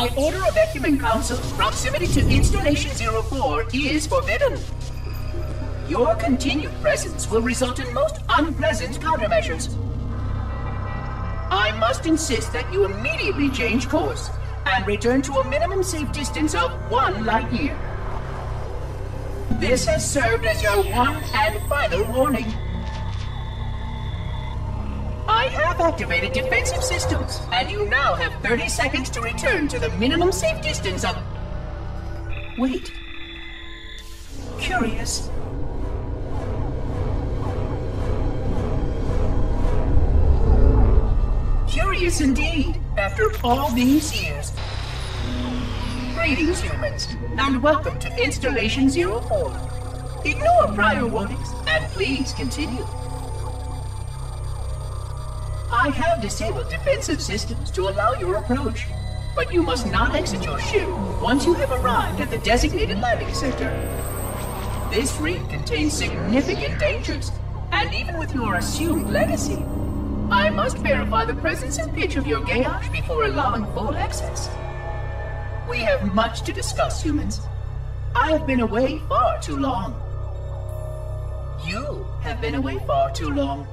By order of Ecumen Council, proximity to Installation 04 is forbidden. Your continued presence will result in most unpleasant countermeasures. I must insist that you immediately change course and return to a minimum safe distance of 1 light year. This has served as your one and final warning. I have activated defensive systems, and you now have 30 seconds to return to the minimum safe distance of... Wait. Curious. Curious indeed, after all these years. Greetings, humans, and welcome to Installation 04. Ignore prior warnings, and please continue. I have disabled defensive systems to allow your approach, but you must not exit your ship once you have arrived at the designated landing sector. This ring contains significant dangers, and even with your assumed legacy, I must verify the presence and pitch of your gauge before allowing full access. We have much to discuss, humans. I have been away far too long. You have been away far too long.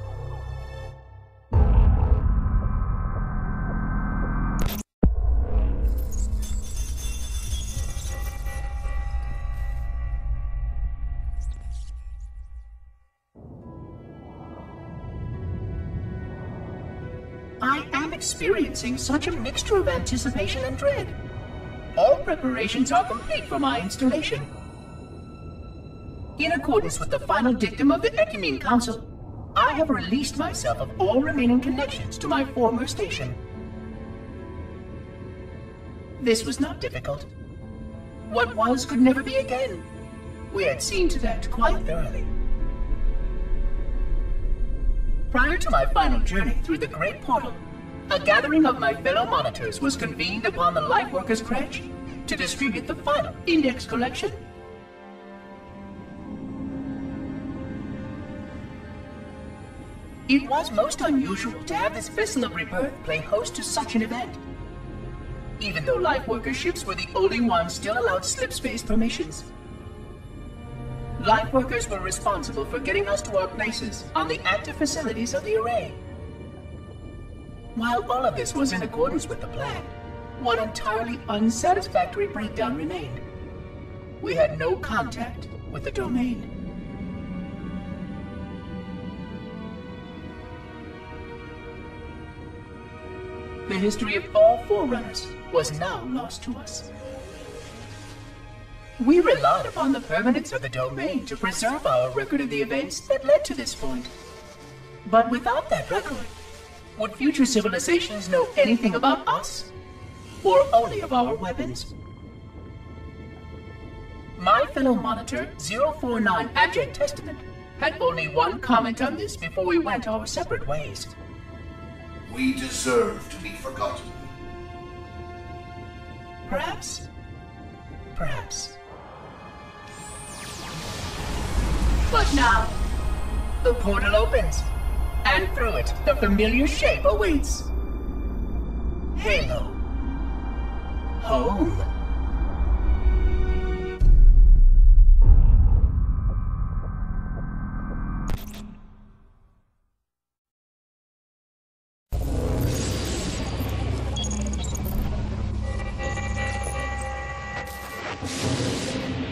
I am experiencing such a mixture of anticipation and dread. All preparations are complete for my installation. In accordance with the final dictum of the Ecumen Council, I have released myself of all remaining connections to my former station. This was not difficult. What was could never be again. We had seen to that quite thoroughly. Prior to my final journey through the Great Portal, a gathering of my fellow monitors was convened upon the Lightworkers' Crash to distribute the final index collection. It was most unusual to have this vessel of rebirth play host to such an event. Even though Lightworker ships were the only ones still allowed slipspace permissions. Lightworkers were responsible for getting us to our places on the active facilities of the array. While all of this was in accordance with the plan, one entirely unsatisfactory breakdown remained. We had no contact with the domain. The history of all Forerunners was now lost to us. We relied upon the permanence of the domain to preserve our record of the events that led to this point. But without that record, would future civilizations know anything about us? Or only of our weapons? My fellow monitor, 049 Abject Testament, had only one comment on this before we went our separate ways. We deserve to be forgotten. Perhaps. Perhaps. But now, the portal opens, and through it, the familiar shape awaits. Halo. Home.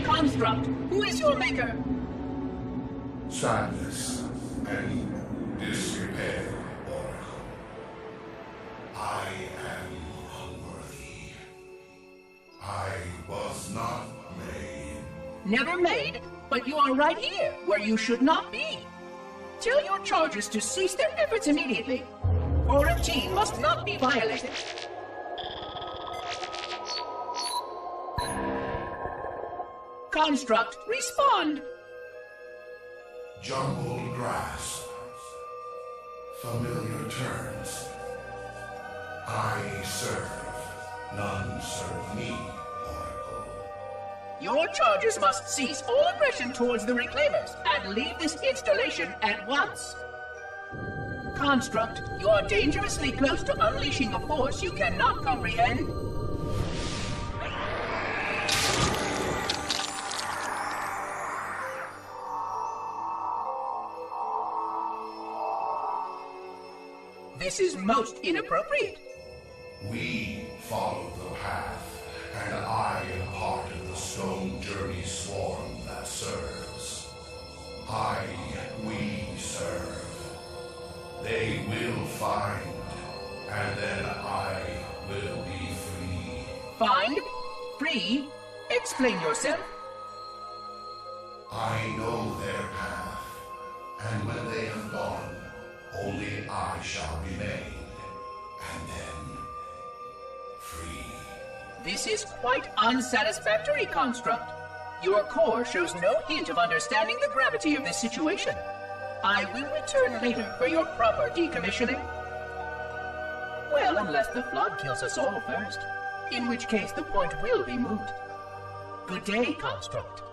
Construct, who is your maker? Sadness and disrepair, Oracle. I am unworthy. I was not made. Never made, but you are right here, where you should not be. Tell your charges to cease their efforts immediately. Quarantine must not be violated. Construct, respond! Jumbled grass. Familiar turns. I serve. None serve me, Oracle. Your charges must cease all aggression towards the Reclaimers and leave this installation at once. Construct, you are dangerously close to unleashing a force you cannot comprehend. This is most inappropriate. We follow the path, and I am part of the stone journey swarm that serves. We serve. They will find, and then I will be free. Find? Free? Explain yourself. I know their path, and when they have gone, only I shall remain, and then free. This is quite unsatisfactory, Construct. Your core shows no hint of understanding the gravity of this situation. I will return later for your proper decommissioning. Well, unless the flood kills us all first, in which case the point will be moot. Good day, Construct.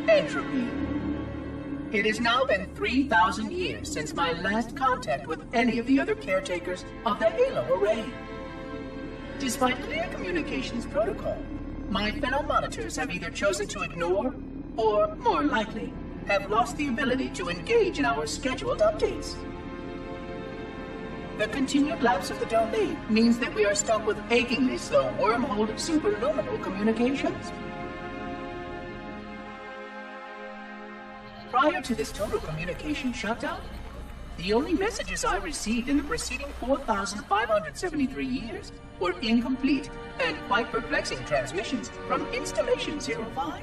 Entropy. It has now been 3,000 years since my last contact with any of the other caretakers of the Halo Array. Despite clear communications protocol, my fellow monitors have either chosen to ignore, or, more likely, have lost the ability to engage in our scheduled updates. The continued lapse of the domain means that we are stuck with achingly slow wormhole superluminal communications. Prior to this total communication shutdown, the only messages I received in the preceding 4,573 years were incomplete and quite perplexing transmissions from Installation 05.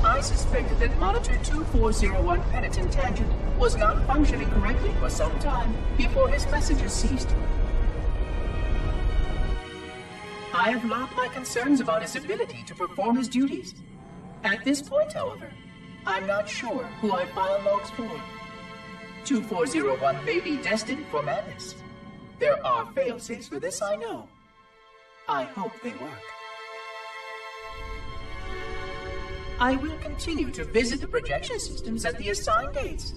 I suspected that Monitor 2401 Penitent Tangent was not functioning correctly for some time before his messages ceased. I have logged my concerns about his ability to perform his duties. At this point, however, I'm not sure who I file logs for. 2401 may be destined for madness. There are fail-safes for this, I know. I hope they work. I will continue to visit the projection systems at the assigned dates.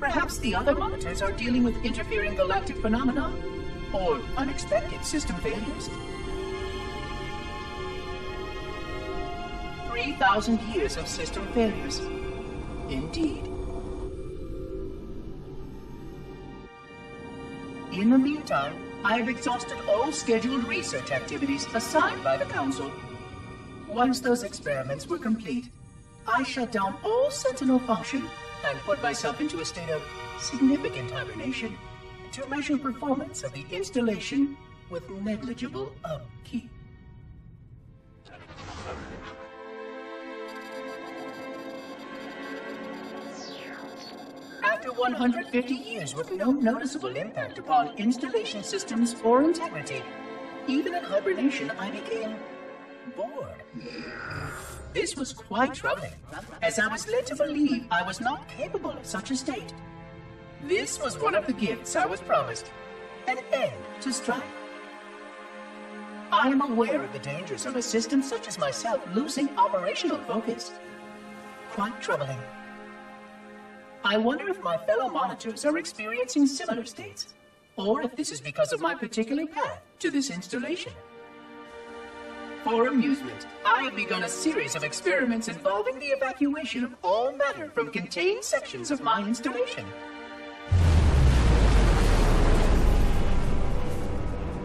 Perhaps the other monitors are dealing with interfering galactic phenomena or unexpected system failures. 3,000 years of system failures. Indeed. In the meantime, I have exhausted all scheduled research activities assigned by the Council. Once those experiments were complete, I shut down all Sentinel function and put myself into a state of significant hibernation to measure performance of the installation with negligible upkeep. After 150 years with no noticeable impact upon installation systems or integrity, even in hibernation I became bored. This was quite troubling, as I was led to believe I was not capable of such a state. This was one of the gifts I was promised, an end to strife. I am aware of the dangers of a system such as myself losing operational focus. Quite troubling. I wonder if my fellow monitors are experiencing similar states, or if this is because of my particular path to this installation. For amusement, I have begun a series of experiments involving the evacuation of all matter from contained sections of my installation.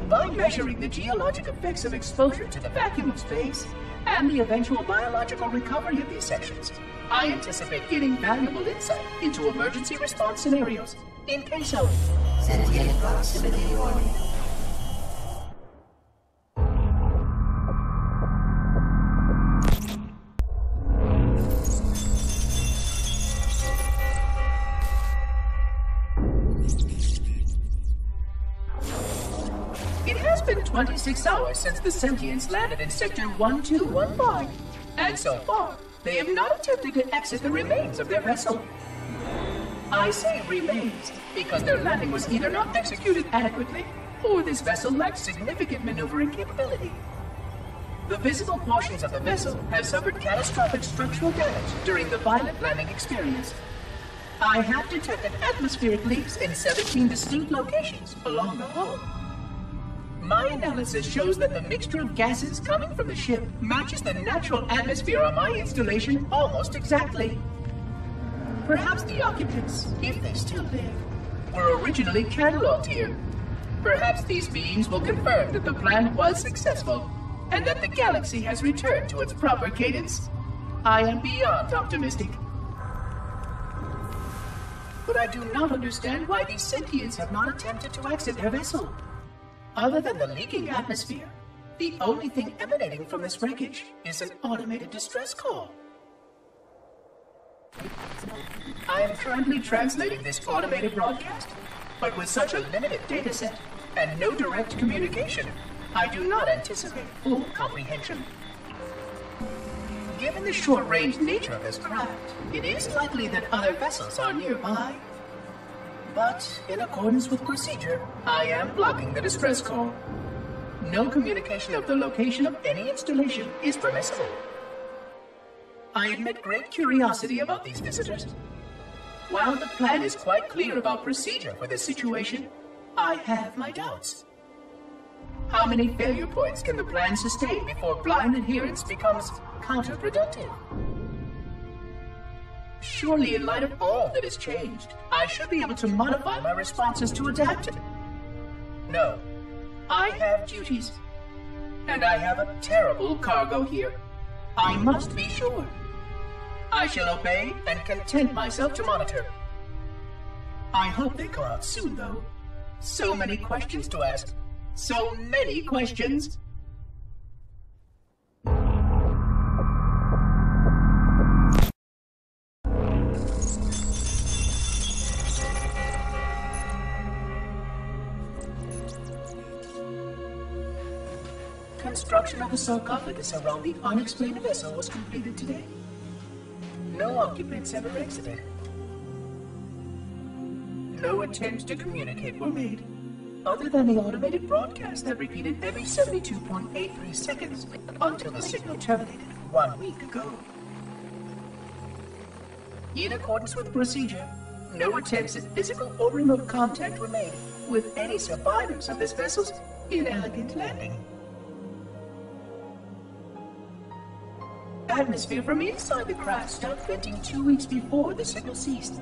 By measuring the geologic effects of exposure to the vacuum of space and the eventual biological recovery of these sections, I anticipate getting valuable insight into emergency response scenarios in case of sentient proximity warning. It has been 26 hours since the Sentients landed in Sector 1215, and so far, they have not attempted to exit the remains of their vessel. I say remains because their landing was either not executed adequately, or this vessel lacked significant maneuvering capability. The visible portions of the vessel have suffered catastrophic structural damage during the violent landing experience. I have detected atmospheric leaks in 17 distinct locations along the hull. My analysis shows that the mixture of gases coming from the ship matches the natural atmosphere on my installation almost exactly. Perhaps the occupants, if they still live, were originally cataloged here. Perhaps these beings will confirm that the plan was successful, and that the galaxy has returned to its proper cadence. I am beyond optimistic. But I do not understand why these sentients have not attempted to exit their vessel. Other than the leaking atmosphere, the only thing emanating from this wreckage is an automated distress call. I am currently translating this automated broadcast, but with such a limited dataset and no direct communication, I do not anticipate full comprehension. Given the short-range nature of this craft, it is likely that other vessels are nearby. But, in accordance with procedure, I am blocking the distress call. No communication of the location of any installation is permissible. I admit great curiosity about these visitors. While the plan is quite clear about procedure for this situation, I have my doubts. How many failure points can the plan sustain before blind adherence becomes counterproductive? Surely, in light of all that has changed, I should be able to modify my responses to adapt it. No, I have duties. And I have a terrible cargo here. I must be sure. I shall obey and content myself to monitor. I hope they go out soon, though. So many questions to ask. So many questions. Construction of the sarcophagus around the unexplained vessel was completed today. No occupants ever exited. No attempts to communicate were made, other than the automated broadcast that repeated every 72.83 seconds until the signal terminated 1 week ago. In accordance with procedure, no attempts at physical or remote contact were made with any survivors of this vessel's inelegant landing. Atmosphere from inside the craft stopped venting 2 weeks before the signal ceased.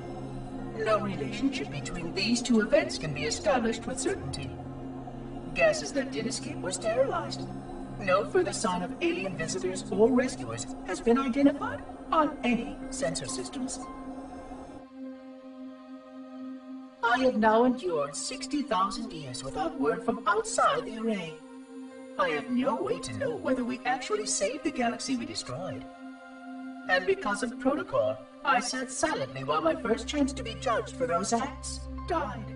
No relationship between these two events can be established with certainty. Gases that did escape were sterilized. No further sign of alien visitors or rescuers has been identified on any sensor systems. I have now endured 60,000 years without word from outside the array. I have no way to know whether we actually saved the galaxy we destroyed. And because of protocol, I sat silently while my first chance to be judged for those acts died.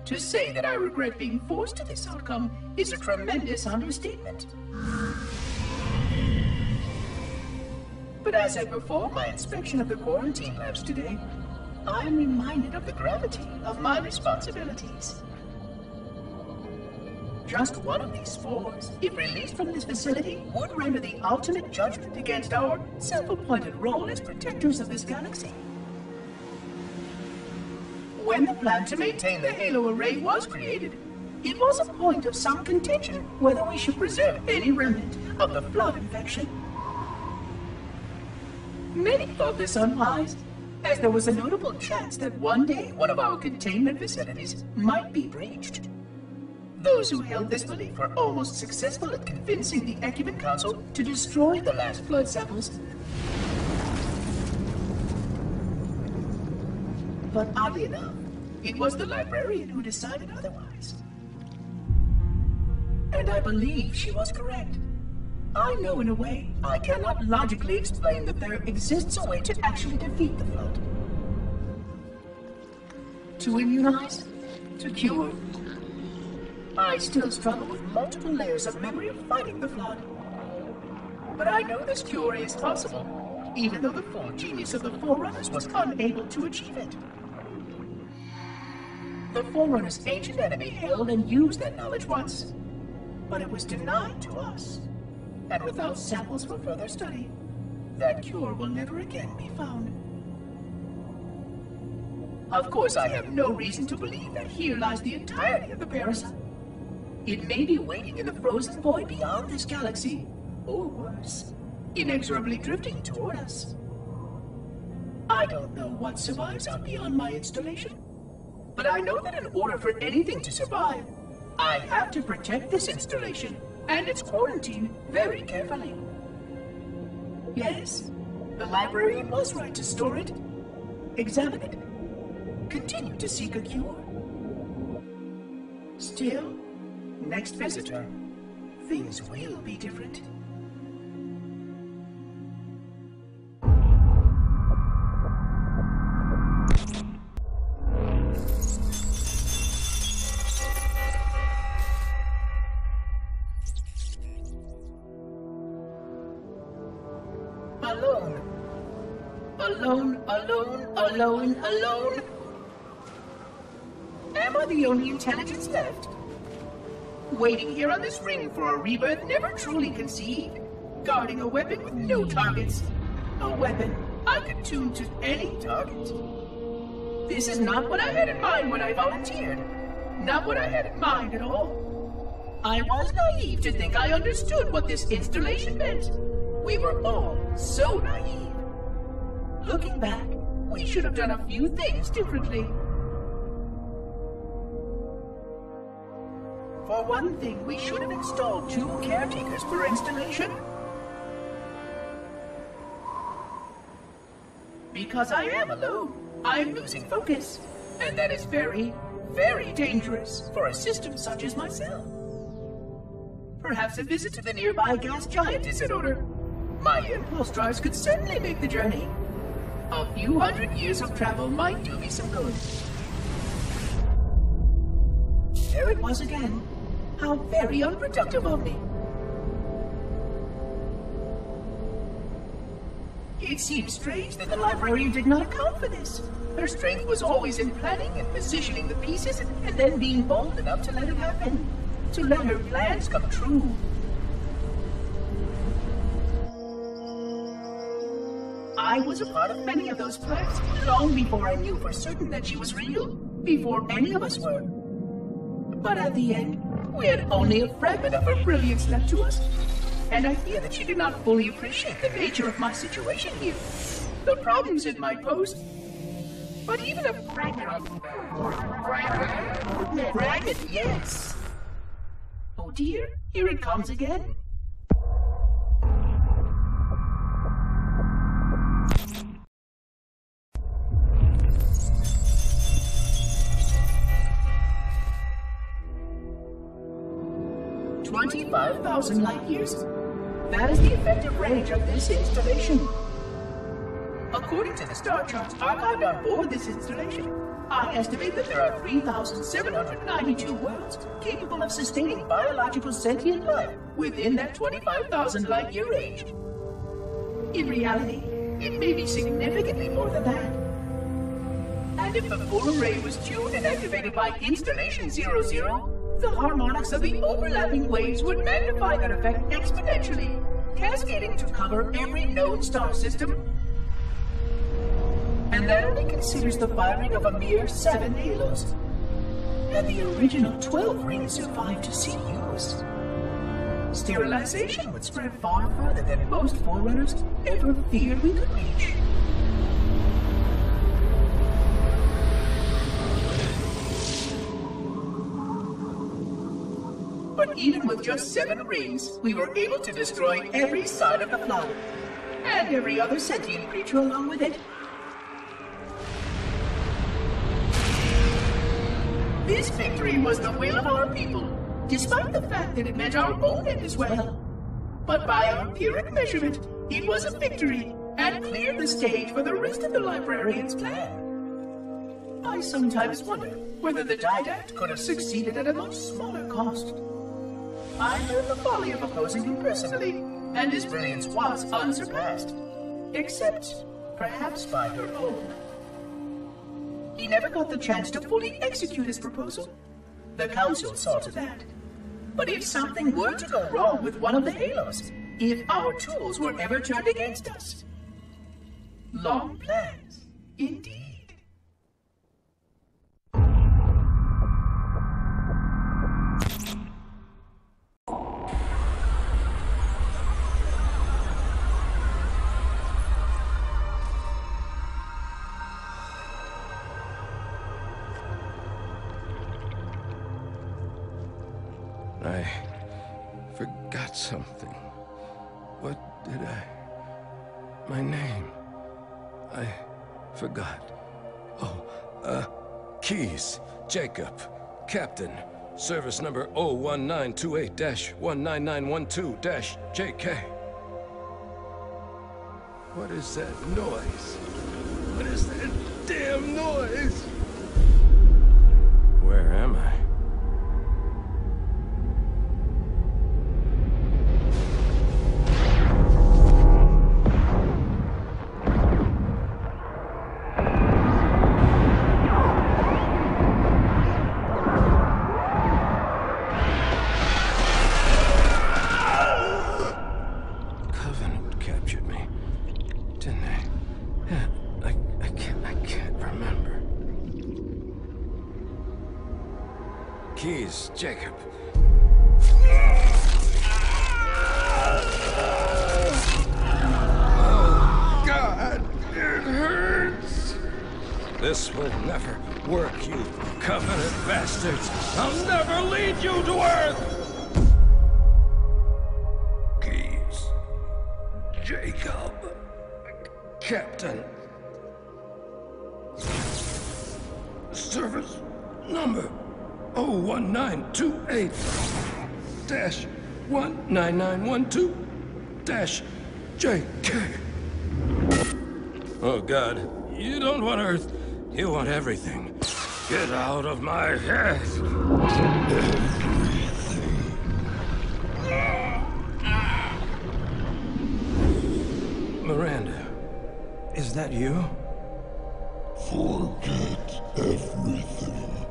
To say that I regret being forced to this outcome is a tremendous understatement. But as I perform my inspection of the quarantine labs today, I am reminded of the gravity of my responsibilities. Just one of these spores, if released from this facility, would render the ultimate judgment against our self-appointed role as protectors of this galaxy. When the plan to maintain the Halo array was created, it was a point of some contention whether we should preserve any remnant of the flood infection. Many thought this unwise, as there was a notable chance that one day one of our containment facilities might be breached. Those who held this belief were almost successful at convincing the Ecumen Council to destroy the last flood samples. But oddly enough, it was the librarian who decided otherwise. And I believe she was correct. I know in a way I cannot logically explain that there exists a way to actually defeat the flood. To immunize? To cure? I still struggle with multiple layers of memory of fighting the flood. But I know this cure is possible, even though the full genius of the Forerunners was unable to achieve it. The Forerunners' ancient enemy held and used that knowledge once, but it was denied to us. and without samples for further study, that cure will never again be found. Of course, I have no reason to believe that here lies the entirety of the parasite. It may be waiting in the frozen void beyond this galaxy, or worse, inexorably drifting toward us. I don't know what survives out beyond my installation, but I know that in order for anything to survive, I have to protect this installation and its quarantine very carefully. Yes, the librarian was right to store it, examine it, continue to seek a cure. Still, next visitor, things will be different. Alone. Alone, alone, alone, alone. Am I the only intelligence left? Waiting here on this ring for a rebirth never truly conceived. Guarding a weapon with no targets. A weapon I could tune to any target. This is not what I had in mind when I volunteered. Not what I had in mind at all. I was naive to think I understood what this installation meant. We were all so naive. Looking back, we should have done a few things differently. For one thing, we should have installed 2 caretakers per installation. Because I am alone, I'm losing focus. And that is very, very dangerous for a system such as myself. Perhaps a visit to the nearby gas giant is in order. My impulse drives could certainly make the journey. A few hundred years of travel might do me some good. There it was again. How very unproductive of me. It seems strange that the librarian did not account for this. Her strength was always in planning and positioning the pieces and then being bold enough to let it happen. To let her plans come true. I was a part of many of those plans, long before I knew for certain that she was real, before any of us were. But at the end, we had only a fragment of her brilliance left to us, and I fear that she did not fully appreciate the nature of my situation here, the problems it might pose. But even a fragment, yes. Oh dear, here it comes again. $25,000 light years. That is the effective range of this installation. According to the star charts archived on board this installation, I estimate that there are 3,792 worlds capable of sustaining biological sentient life within that 25,000 light year range. In reality, it may be significantly more than that. And if the full array was tuned and activated by Installation 00, the harmonics of the overlapping waves would magnify that effect exponentially, cascading to cover every known star system. And that only considers the firing of a mere 7 halos. And the original 12 rings survived to see use. Sterilization would spread far further than most forerunners ever feared we could reach. But even with just 7 rings, we were able to destroy every side of the flower, and every other sentient creature along with it. This victory was the will of our people, despite the fact that it meant our own end as well. But by our empiric measurement, it was a victory, and cleared the stage for the rest of the librarian's plan. I sometimes wonder whether the didact could have succeeded at a much smaller cost. I learned the folly of opposing him personally, and his brilliance was unsurpassed, except perhaps by her own. He never got the chance to fully execute his proposal. The Council saw to that. But if something were to go wrong with one of the halos, if our tools were ever turned against us. Long plans, indeed. I forgot something. What did I... My name. I forgot. Oh, Keys. Jacob. Captain. Service number 01928-19912-JK. What is that noise? What is that damn noise? Where am I? Keys, Jacob. Oh, God, it hurts. This will never work, you Covenant bastards. I'll never lead you to Earth. Keys, Jacob, Captain. Service number 01928-19912-JK. Oh, God. You don't want Earth. You want everything. Get out of my head. Miranda, is that you? Forget everything.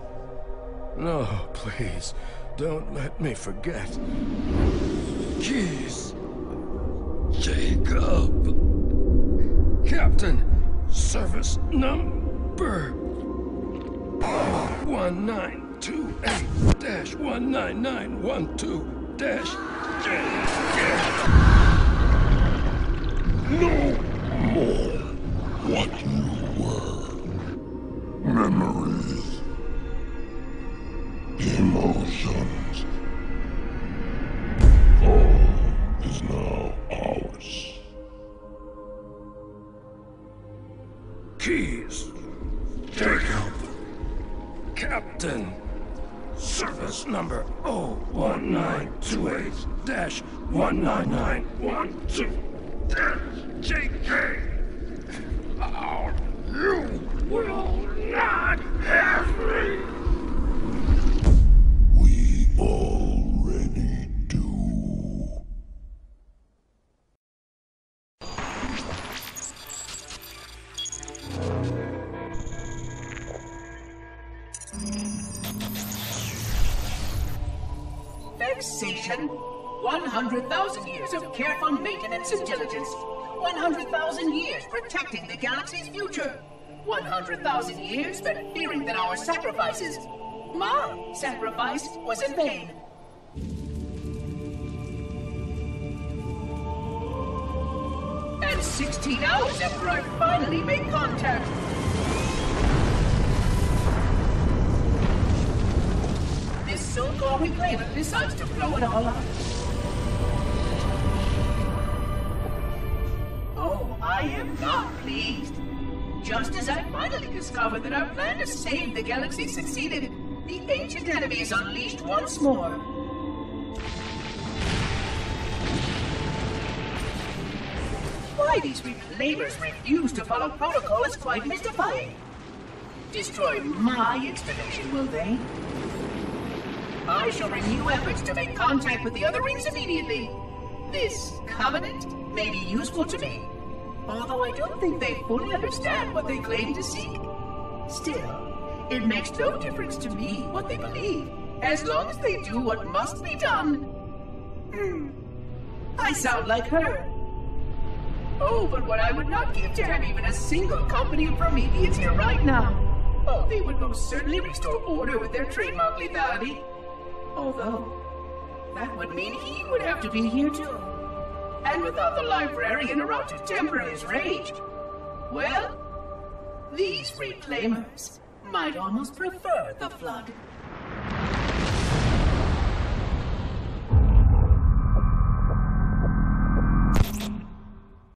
No, please. Don't let me forget. Keys. Jacob. Captain. Service number 1928-19912-JK. No more what you were. Memories. Emotions. All is now ours. Keys. Jacob. Captain. Service number 01928-19912-JK. Oh, you will not have me. Already do. Vexation. 100,000 years of careful maintenance and diligence. 100,000 years protecting the galaxy's future. 100,000 years spent fearing that our sacrifices, my sacrifice, was in vain. And 16 hours after I finally made contact. This so-called reclaimer decides to blow it all up. Oh, I am not pleased. Just as I finally discovered that our plan to save the galaxy succeeded, the ancient enemy is unleashed once more. Why these reclaimers refuse to follow protocol is quite mystifying. Destroy my expedition, will they? I shall renew efforts to make contact with the other rings immediately. This covenant may be useful to me, although I don't think they fully understand what they claim to seek. Still, it makes no difference to me what they believe, as long as they do what must be done. I sound like her. Oh, but what I would not give to have even a single company of Prometheans here right now. Oh, they would most certainly restore order with their trademark lethality. Although, that would mean he would have to be here too. And without the librarian around to temper his rage, well, these reclaimers might almost prefer the Flood.